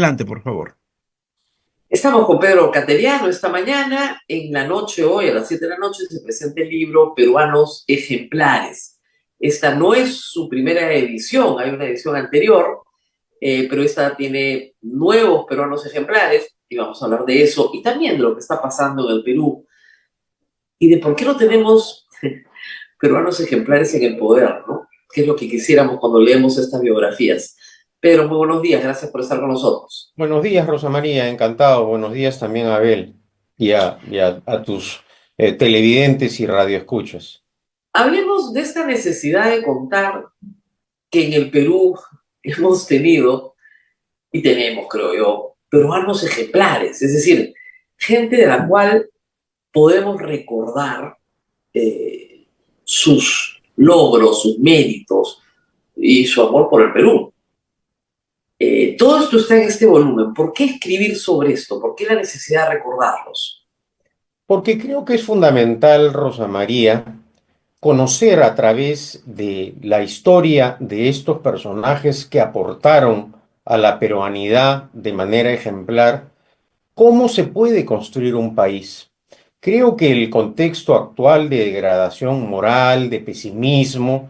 Adelante, por favor. Estamos con Pedro Cateriano esta mañana. En la noche, hoy a las 7 de la noche, se presenta el libro Peruanos Ejemplares. Esta no es su primera edición, hay una edición anterior, pero esta tiene nuevos peruanos ejemplares y vamos a hablar de eso y también de lo que está pasando en el Perú y de por qué no tenemos peruanos ejemplares en el poder, ¿no? ¿Qué es lo que quisiéramos cuando leemos estas biografías? Pedro, muy buenos días, gracias por estar con nosotros. Buenos días, Rosa María, encantado. Buenos días también a Abel y a tus televidentes y radioescuchas. Hablemos de esta necesidad de contar que en el Perú hemos tenido, y tenemos, creo yo, peruanos ejemplares, es decir, gente de la cual podemos recordar sus logros, sus méritos y su amor por el Perú. Todo esto está en este volumen. ¿Por qué escribir sobre esto? ¿Por qué la necesidad de recordarlos? Porque creo que es fundamental, Rosa María, conocer a través de la historia de estos personajes que aportaron a la peruanidad de manera ejemplar, cómo se puede construir un país. Creo que el contexto actual de degradación moral, de pesimismo,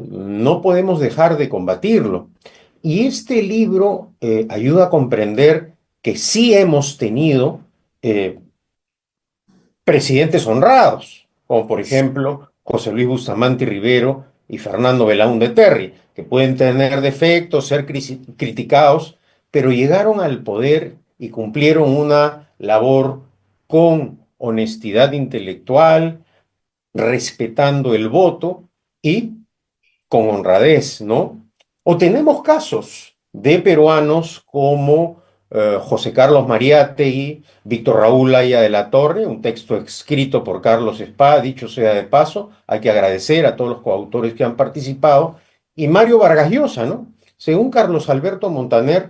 no podemos dejar de combatirlo. Y este libro ayuda a comprender que sí hemos tenido eh, presidentes honrados, como por ejemplo José Luis Bustamante Rivero y Fernando Belaúnde Terry, que pueden tener defectos, ser criticados, pero llegaron al poder y cumplieron una labor con honestidad intelectual, respetando el voto y con honradez, ¿no? O tenemos casos de peruanos como José Carlos Mariátegui, Víctor Raúl Haya de la Torre, un texto escrito por Carlos Spa, dicho sea de paso, hay que agradecer a todos los coautores que han participado, y Mario Vargas Llosa, ¿no? Según Carlos Alberto Montaner,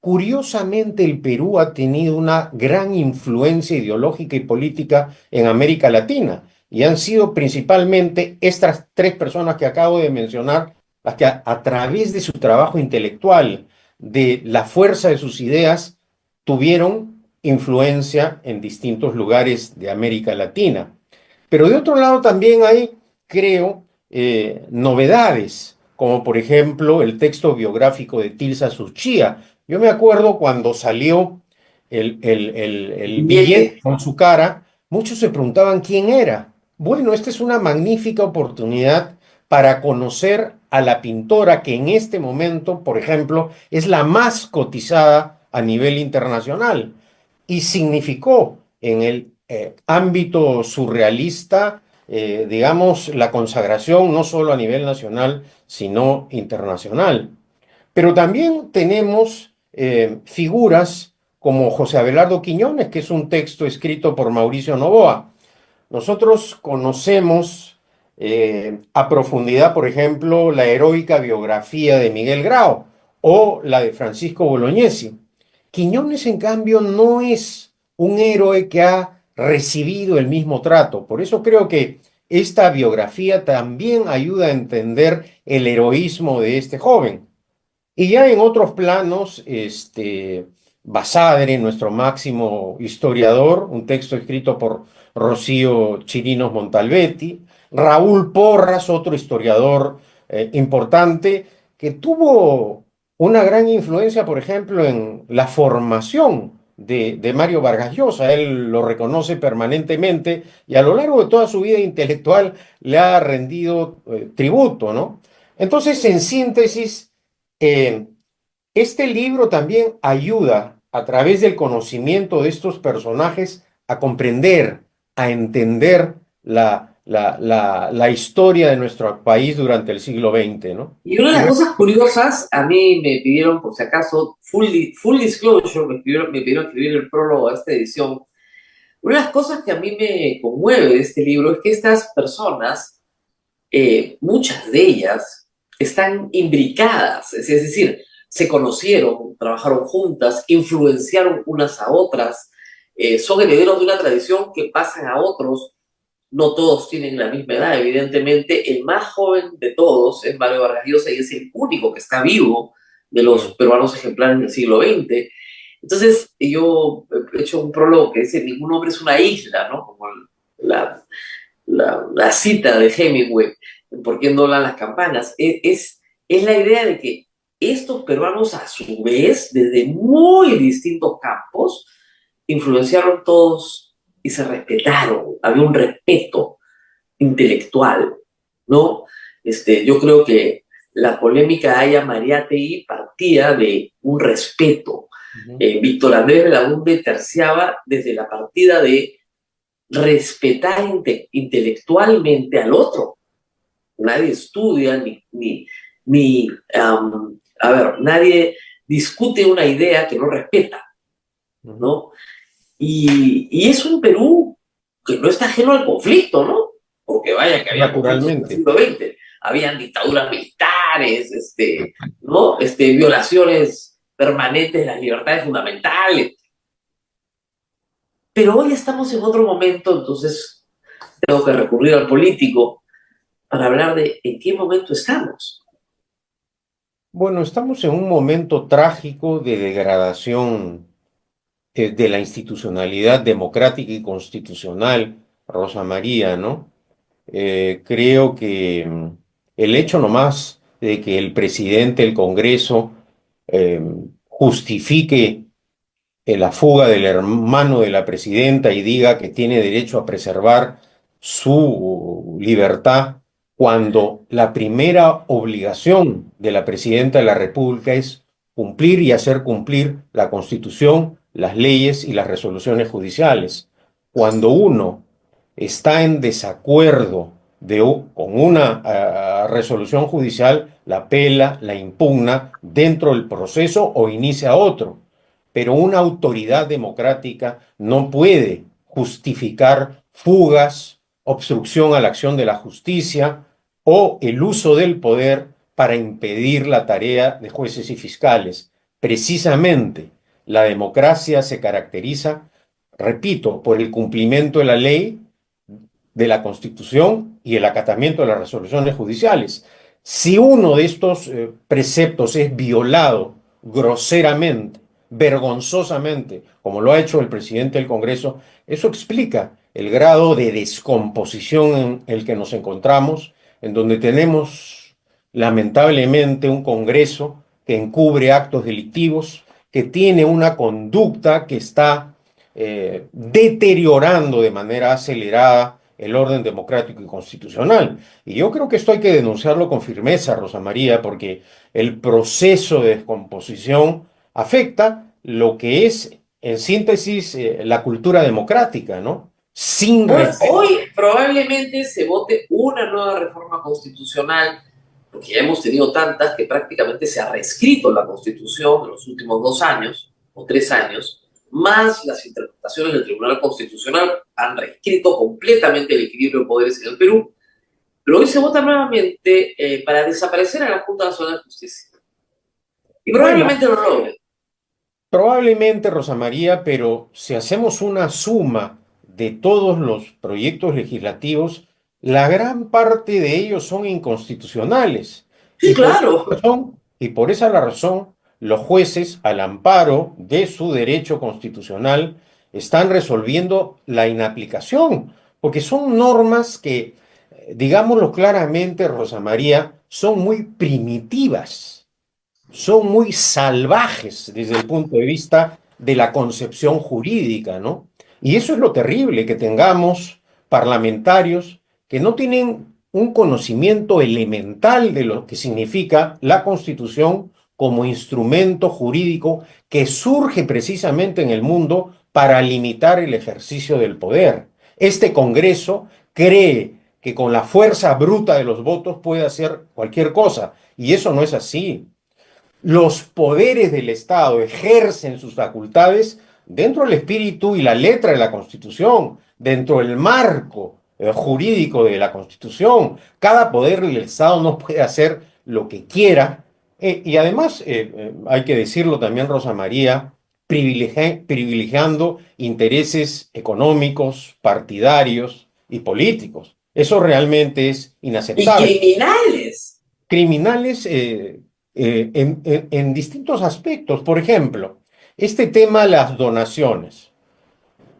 curiosamente el Perú ha tenido una gran influencia ideológica y política en América Latina y han sido principalmente estas tres personas que acabo de mencionar las que a través de su trabajo intelectual, de la fuerza de sus ideas, tuvieron influencia en distintos lugares de América Latina. Pero de otro lado también hay, creo, novedades, como por ejemplo el texto biográfico de Tilsa Suchía. Yo me acuerdo cuando salió el billete Billete. con su cara, muchos se preguntaban quién era. Bueno, esta es una magnífica oportunidad para conocer a la pintora que en este momento, por ejemplo, es la más cotizada a nivel internacional y significó en el ámbito surrealista, digamos, la consagración no solo a nivel nacional, sino internacional. Pero también tenemos figuras como José Abelardo Quiñones, que es un texto escrito por Mauricio Novoa. Nosotros conocemos a profundidad, por ejemplo, la heroica biografía de Miguel Grau o la de Francisco Bolognesi. Quiñones, en cambio, no es un héroe que ha recibido el mismo trato. Por eso creo que esta biografía también ayuda a entender el heroísmo de este joven. Y ya en otros planos, Basadre, nuestro máximo historiador, un texto escrito por Rocío Chirinos Montalbetti, Raúl Porras, otro historiador importante, que tuvo una gran influencia, por ejemplo, en la formación de Mario Vargas Llosa. Él lo reconoce permanentemente y a lo largo de toda su vida intelectual le ha rendido tributo, ¿no? Entonces, en síntesis, eh, este libro también ayuda a través del conocimiento de estos personajes a comprender, a entender la historia de nuestro país durante el siglo XX, ¿no? Y una de Y las me- cosas curiosas, a mí me pidieron, por si acaso, full disclosure, me pidieron escribir el prólogo a esta edición. Una de las cosas que a mí me conmueve de este libro es que estas personas, muchas de ellas, están imbricadas, es decir, se conocieron, trabajaron juntas, influenciaron unas a otras, son herederos de una tradición que pasan a otros. No todos tienen la misma edad, evidentemente. El más joven de todos es Mario Vargas Llosa y es el único que está vivo de los peruanos ejemplares del siglo XX. Entonces, yo he hecho un prólogo que dice, ningún hombre es una isla, ¿no? Como la, la cita de Hemingway, ¿por qué no hablan las campanas? Es la idea de que estos peruanos, a su vez, desde muy distintos campos, influenciaron todos y se respetaron. Había un respeto intelectual, ¿no? Yo creo que la polémica de Aya Mariátegui partía de un respeto. Víctor Andrés Belaúnde terciaba desde la partida de respetar intelectualmente al otro. Nadie estudia a ver, nadie discute una idea que no respeta, ¿no? Y es un Perú que no está ajeno al conflicto, ¿no? Porque vaya que había conflictos en el Naturalmente. siglo XX, habían dictaduras militares, ¿no? Violaciones permanentes de las libertades fundamentales. Pero hoy estamos en otro momento, entonces tengo que recurrir al político para hablar de en qué momento estamos. Bueno, estamos en un momento trágico de degradación de la institucionalidad democrática y constitucional, Rosa María, ¿no? Creo que el hecho nomás de que el presidente del Congreso eh, justifique la fuga del hermano de la presidenta y diga que tiene derecho a preservar su libertad cuando la primera obligación de la presidenta de la República es cumplir y hacer cumplir la Constitución, las leyes y las resoluciones judiciales. Cuando uno está en desacuerdo con una resolución judicial, la apela, la impugna dentro del proceso o inicia otro, pero una autoridad democrática no puede justificar fugas, obstrucción a la acción de la justicia o el uso del poder para impedir la tarea de jueces y fiscales. Precisamente, la democracia se caracteriza, repito, por el cumplimiento de la ley, de la Constitución y el acatamiento de las resoluciones judiciales. Si uno de estos preceptos es violado groseramente, vergonzosamente, como lo ha hecho el presidente del Congreso, eso explica el grado de descomposición en el que nos encontramos, en donde tenemos lamentablemente un Congreso que encubre actos delictivos, que tiene una conducta que está deteriorando de manera acelerada el orden democrático y constitucional. Y yo creo que esto hay que denunciarlo con firmeza, Rosa María, porque el proceso de descomposición afecta lo que es, en síntesis, la cultura democrática, ¿no? Sin respeto. Hoy probablemente se vote una nueva reforma constitucional, porque ya hemos tenido tantas que prácticamente se ha reescrito la Constitución en los últimos 2 años o 3 años, más las interpretaciones del Tribunal Constitucional han reescrito completamente el equilibrio de poderes en el Perú. Pero hoy se vota nuevamente para desaparecer a la Junta Nacional de Justicia. Y Bueno, probablemente lo logre. probablemente, Rosa María, pero si hacemos una suma de todos los proyectos legislativos, la gran parte de ellos son inconstitucionales. Sí, claro. Y por esa razón, los jueces, al amparo de su derecho constitucional, están resolviendo la inaplicación, porque son normas que, digámoslo claramente, Rosa María, son muy primitivas, son muy salvajes desde el punto de vista de la concepción jurídica, ¿no? Y eso es lo terrible, que tengamos parlamentarios que no tienen un conocimiento elemental de lo que significa la Constitución como instrumento jurídico que surge precisamente en el mundo para limitar el ejercicio del poder. Este Congreso cree que con la fuerza bruta de los votos puede hacer cualquier cosa, y eso no es así. Los poderes del Estado ejercen sus facultades dentro del espíritu y la letra de la Constitución, dentro del marco jurídico de la Constitución. Cada poder del Estado no puede hacer lo que quiera. Y además, hay que decirlo también, Rosa María, privilegiando intereses económicos, partidarios y políticos. Eso realmente es Y inaceptable. criminales. Criminales en distintos aspectos. Por ejemplo, este tema de las donaciones.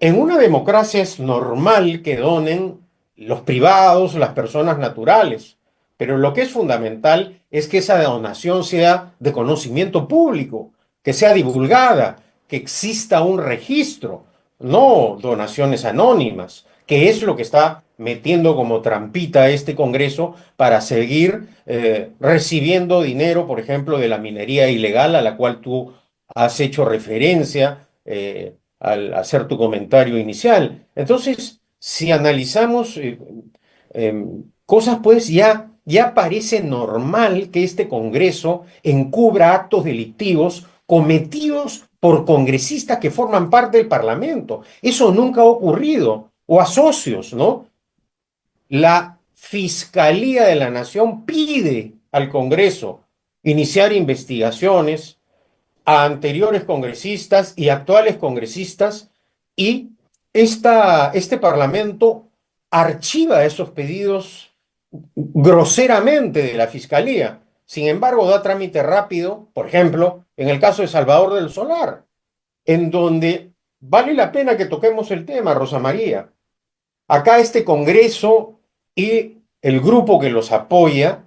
En una democracia es normal que donen los privados, las personas naturales, pero lo que es fundamental es que esa donación sea de conocimiento público, que sea divulgada, que exista un registro, no donaciones anónimas, que es lo que está metiendo como trampita este Congreso para seguir recibiendo dinero, por ejemplo, de la minería ilegal a la cual tú has hecho referencia. Al hacer tu comentario inicial. Entonces, si analizamos cosas, pues ya parece normal que este Congreso encubra actos delictivos cometidos por congresistas que forman parte del Parlamento. Eso nunca ha ocurrido. O a socios, ¿no? La Fiscalía de la Nación pide al Congreso iniciar investigaciones a anteriores congresistas y actuales congresistas, y este Parlamento archiva esos pedidos groseramente de la Fiscalía. Sin embargo, da trámite rápido, por ejemplo, en el caso de Salvador del Solar, en donde vale la pena que toquemos el tema, Rosa María. Acá este Congreso y el grupo que los apoya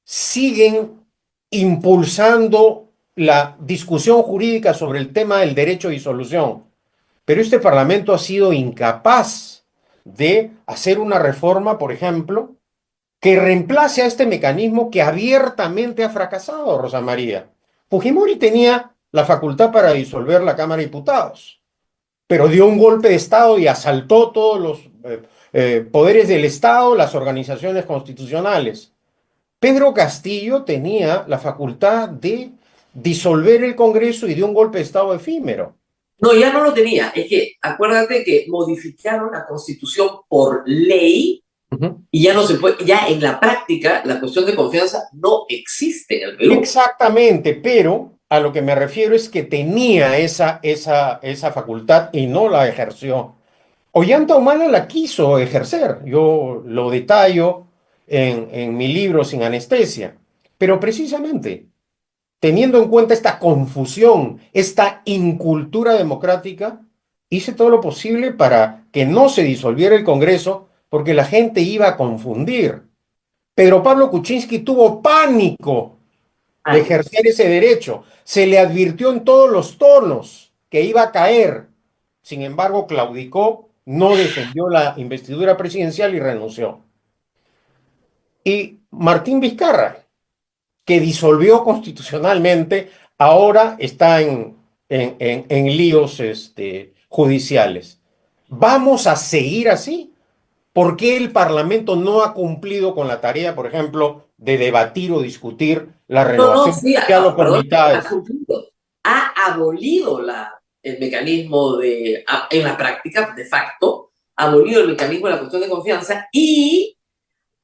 siguen impulsando la discusión jurídica sobre el tema del derecho de disolución. Pero este Parlamento ha sido incapaz de hacer una reforma, por ejemplo, que reemplace a este mecanismo que abiertamente ha fracasado, Rosa María. Fujimori tenía la facultad para disolver la Cámara de Diputados, pero dio un golpe de Estado y asaltó todos los poderes del Estado, las organizaciones constitucionales. Pedro Castillo tenía la facultad de disolver el Congreso y dio un golpe de Estado efímero. No, ya no lo tenía. Es que acuérdate que modificaron la Constitución por ley y ya no se puede, ya en la práctica la cuestión de confianza no existe en el Perú. Exactamente, pero a lo que me refiero es que tenía esa facultad y no la ejerció. Ollanta Humala la quiso ejercer, yo lo detallo en mi libro Sin Anestesia, pero precisamente teniendo en cuenta esta confusión, esta incultura democrática, hice todo lo posible para que no se disolviera el Congreso porque la gente iba a confundir. Pedro Pablo Kuczynski tuvo pánico de ejercer ese derecho. Se le advirtió en todos los tonos que iba a caer. Sin embargo, claudicó, no defendió la investidura presidencial y renunció. Y Martín Vizcarra, que disolvió constitucionalmente, ahora está en líos judiciales. ¿Vamos a seguir así? ¿Por qué el Parlamento no ha cumplido con la tarea, por ejemplo, de debatir o discutir la No, no, renovación sí, judicial o por perdón, ha mitades? cumplido. Ha abolido el mecanismo en la práctica, de facto, ha abolido el mecanismo de la cuestión de confianza y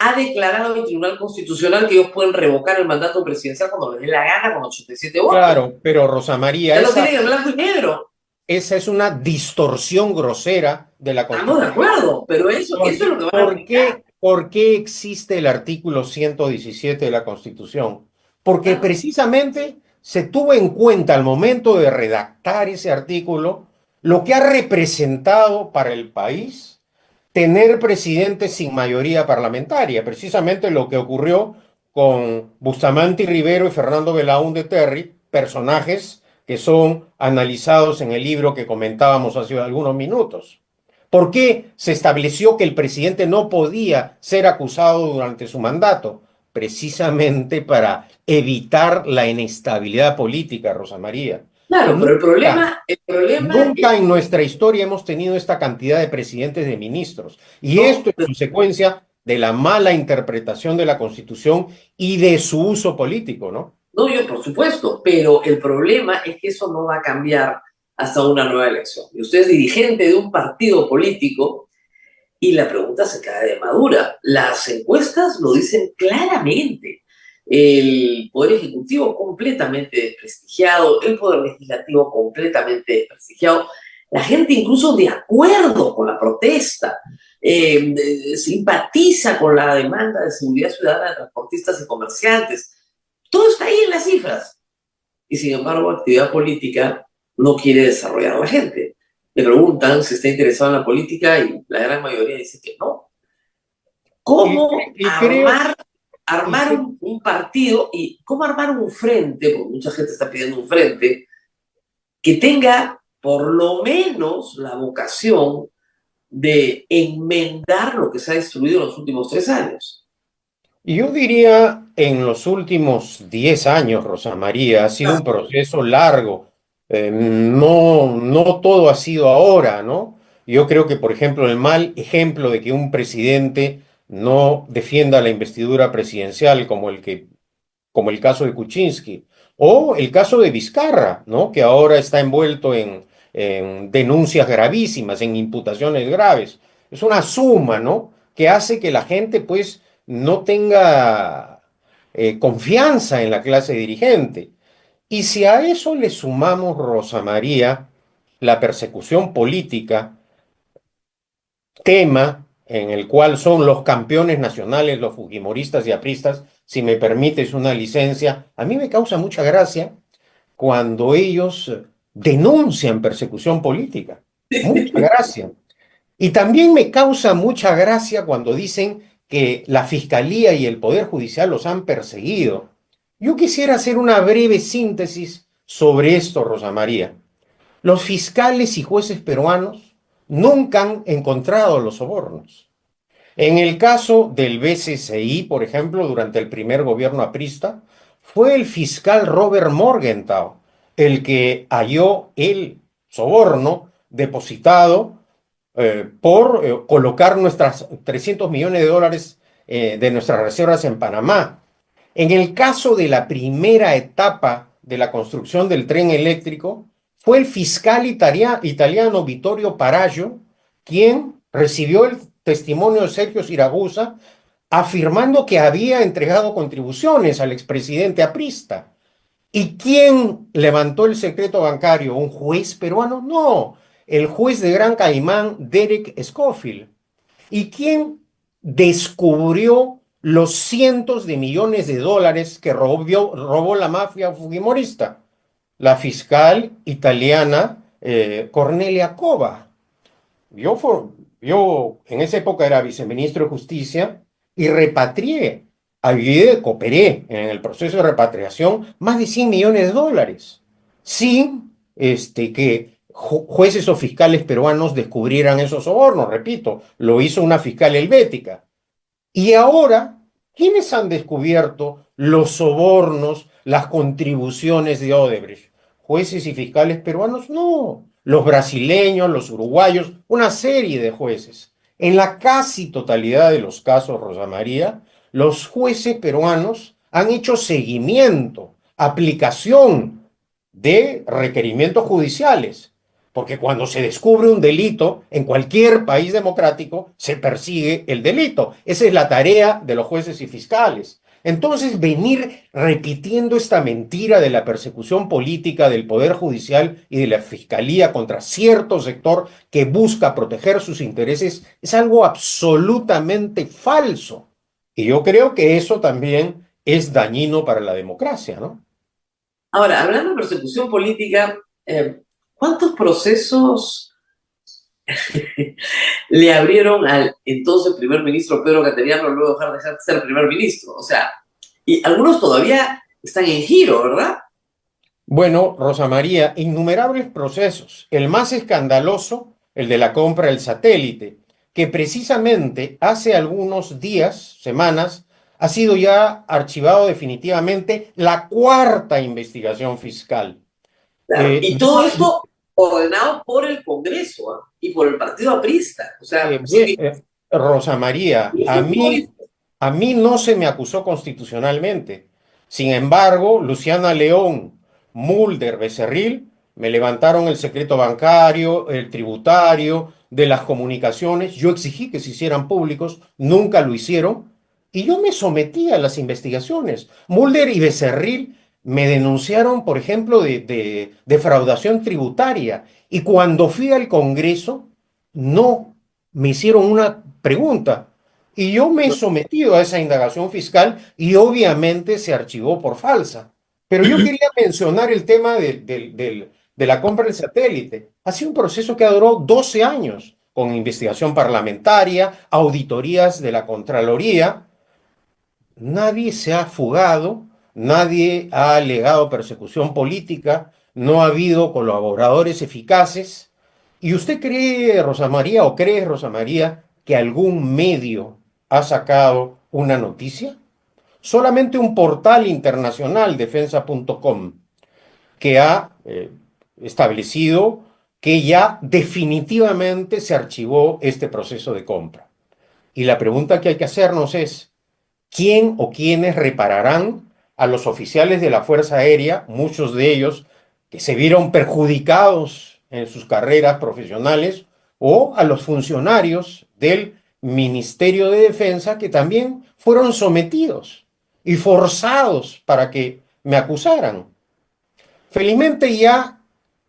ha declarado el Tribunal Constitucional que ellos pueden revocar el mandato presidencial cuando les dé la gana con 87 votos. Claro, pero Rosa María, Ya lo tienen en blanco y negro. esa es una distorsión grosera de la Estamos de Constitución. acuerdo, pero eso es lo que van a aplicar. ¿Por qué existe el artículo 117 de la Constitución? Porque precisamente se tuvo en cuenta al momento de redactar ese artículo lo que ha representado para el país tener presidentes sin mayoría parlamentaria, precisamente lo que ocurrió con Bustamante Rivero y Fernando Belaúnde Terry, personajes que son analizados en el libro que comentábamos hace algunos minutos. ¿Por qué se estableció que el presidente no podía ser acusado durante su mandato? Precisamente para evitar la inestabilidad política, Rosa María. Claro, pero el problema Nunca en nuestra historia hemos tenido esta cantidad de presidentes de ministros. Y no, esto es consecuencia de la mala interpretación de la Constitución y de su uso político, ¿no? no, yo por supuesto, pero el problema es que eso no va a cambiar hasta una nueva elección. Y usted es dirigente de un partido político y la pregunta se cae de madura. Las encuestas lo dicen claramente. El Poder Ejecutivo completamente desprestigiado, el Poder Legislativo completamente desprestigiado, la gente incluso de acuerdo con la protesta, simpatiza con la demanda de seguridad ciudadana de transportistas y comerciantes. Todo está ahí en las cifras. Y sin embargo, actividad política no quiere desarrollar a la gente. Le preguntan si está interesado en la política y la gran mayoría dice que no. Y, ¿Cómo y creo, y armar cre- un partido y cómo armar un frente? Porque mucha gente está pidiendo un frente que tenga por lo menos la vocación de enmendar lo que se ha destruido en los últimos 3 años. y yo diría en los últimos 10 años, Rosa María, ha sido un proceso largo. No todo ha sido ahora, ¿no? Yo creo que, por ejemplo, el mal ejemplo de que un presidente no defienda la investidura presidencial como el caso de Kuczynski, o el caso de Vizcarra, ¿no? Que ahora está envuelto en denuncias gravísimas, en imputaciones graves. Es una suma, ¿no? Que hace que la gente, pues, no tenga confianza en la clase dirigente. Y si a eso le sumamos, Rosa María, la persecución política, tema en el cual son los campeones nacionales, los fujimoristas y apristas, si me permites una licencia, a mí me causa mucha gracia cuando ellos denuncian persecución política. Mucha gracia. Y también me causa mucha gracia cuando dicen que la Fiscalía y el Poder Judicial los han perseguido. Yo quisiera hacer una breve síntesis sobre esto, Rosa María. Los fiscales y jueces peruanos nunca han encontrado los sobornos. En el caso del BCCI, por ejemplo, durante el primer gobierno aprista, fue el fiscal Robert Morgenthau el que halló el soborno depositado por colocar nuestras 300 millones de dólares de nuestras reservas en Panamá. En el caso de la primera etapa de la construcción del tren eléctrico, fue el fiscal italiano Vittorio Paraglio quien recibió el testimonio de Sergio Siragusa afirmando que había entregado contribuciones al expresidente aprista. ¿Y quién levantó el secreto bancario? ¿Un juez peruano? No, el juez de Gran Caimán, Derek Scofield. ¿Y quién descubrió los cientos de millones de dólares que robó la mafia fujimorista? La fiscal italiana Cornelia Cova. Yo, yo en esa época era viceministro de Justicia y repatrié, ayudé, cooperé en el proceso de repatriación más de 100 millones de dólares, sin que jueces o fiscales peruanos descubrieran esos sobornos. Repito, lo hizo una fiscal helvética. Y ahora, ¿quiénes han descubierto los sobornos, las contribuciones de Odebrecht? ¿Jueces y fiscales peruanos? No. Los brasileños, los uruguayos, una serie de jueces. En la casi totalidad de los casos, Rosa María, los jueces peruanos han hecho seguimiento, aplicación de requerimientos judiciales. Porque cuando se descubre un delito en cualquier país democrático, se persigue el delito. Esa es la tarea de los jueces y fiscales. Entonces, venir repitiendo esta mentira de la persecución política del Poder Judicial y de la Fiscalía contra cierto sector que busca proteger sus intereses es algo absolutamente falso. Y yo creo que eso también es dañino para la democracia, ¿no? Ahora, hablando de persecución política, ¿cuántos procesos le abrieron al entonces primer ministro Pedro Cateriano luego de dejar de ser primer ministro? O sea, y algunos todavía están en giro, ¿verdad? Bueno, Rosa María, innumerables procesos. El más escandaloso, el de la compra del satélite, que precisamente hace algunos días, semanas, ha sido ya archivado definitivamente la cuarta investigación fiscal. Claro. Y todo No, esto ordenado por el Congreso, ¿ah? Y por el Partido Aprista. O sea, sí, Rosa María, a mí no se me acusó constitucionalmente. Sin embargo, Luciana León, Mulder, Becerril, me levantaron el secreto bancario, el tributario, de las comunicaciones. Yo exigí que se hicieran públicos, nunca lo hicieron, y yo me sometí a las investigaciones. Mulder y Becerril me denunciaron, por ejemplo, de defraudación tributaria, y cuando fui al Congreso, no me hicieron una pregunta. Y yo me he sometido a esa indagación fiscal y obviamente se archivó por falsa. Pero yo quería mencionar el tema de la compra del satélite. Ha sido un proceso que ha durado 12 años, con investigación parlamentaria, auditorías de la Contraloría. Nadie se ha fugado, nadie ha alegado persecución política, no ha habido colaboradores eficaces. ¿Y usted cree, Rosa María, o cree, Rosa María, que algún medio ha sacado una noticia? Solamente un portal internacional, defensa.com, que ha establecido que ya definitivamente se archivó este proceso de compra. Y la pregunta que hay que hacernos es, ¿quién o quiénes repararán a los oficiales de la Fuerza Aérea, muchos de ellos que se vieron perjudicados en sus carreras profesionales, o a los funcionarios del Ministerio de Defensa que también fueron sometidos y forzados para que me acusaran? Felizmente ya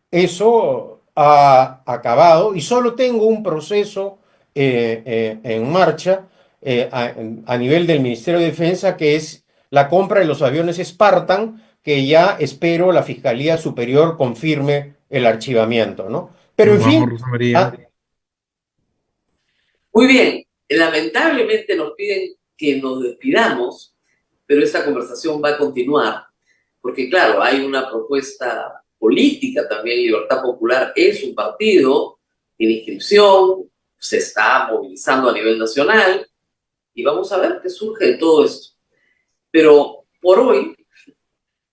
eso ha acabado y solo tengo un proceso en marcha a nivel del Ministerio de Defensa, que es la compra de los aviones Spartan, que ya espero la Fiscalía Superior confirme el archivamiento, ¿no? Pero en Vamos, fin, Rosa María. ah, Muy bien, lamentablemente nos piden que nos despidamos, pero esta conversación va a continuar, porque claro, hay una propuesta política también. Libertad Popular es un partido en inscripción, se está movilizando a nivel nacional y vamos a ver qué surge de todo esto. Pero por hoy,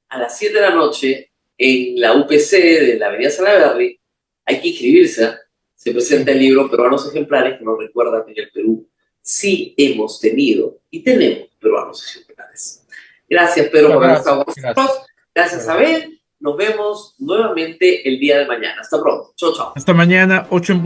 a las 7 de la noche, en la UPC de la Avenida Salaverry, hay que inscribirse. Se presenta el libro Peruanos Ejemplares, que nos recuerda que en el Perú sí hemos tenido y tenemos peruanos ejemplares. Gracias, Pedro, muchas por haber estado gracias, con gracias. nosotros. Gracias, Gracias. Abel. Nos vemos nuevamente el día de mañana. Hasta pronto. Chao, chao. Hasta mañana, 8 en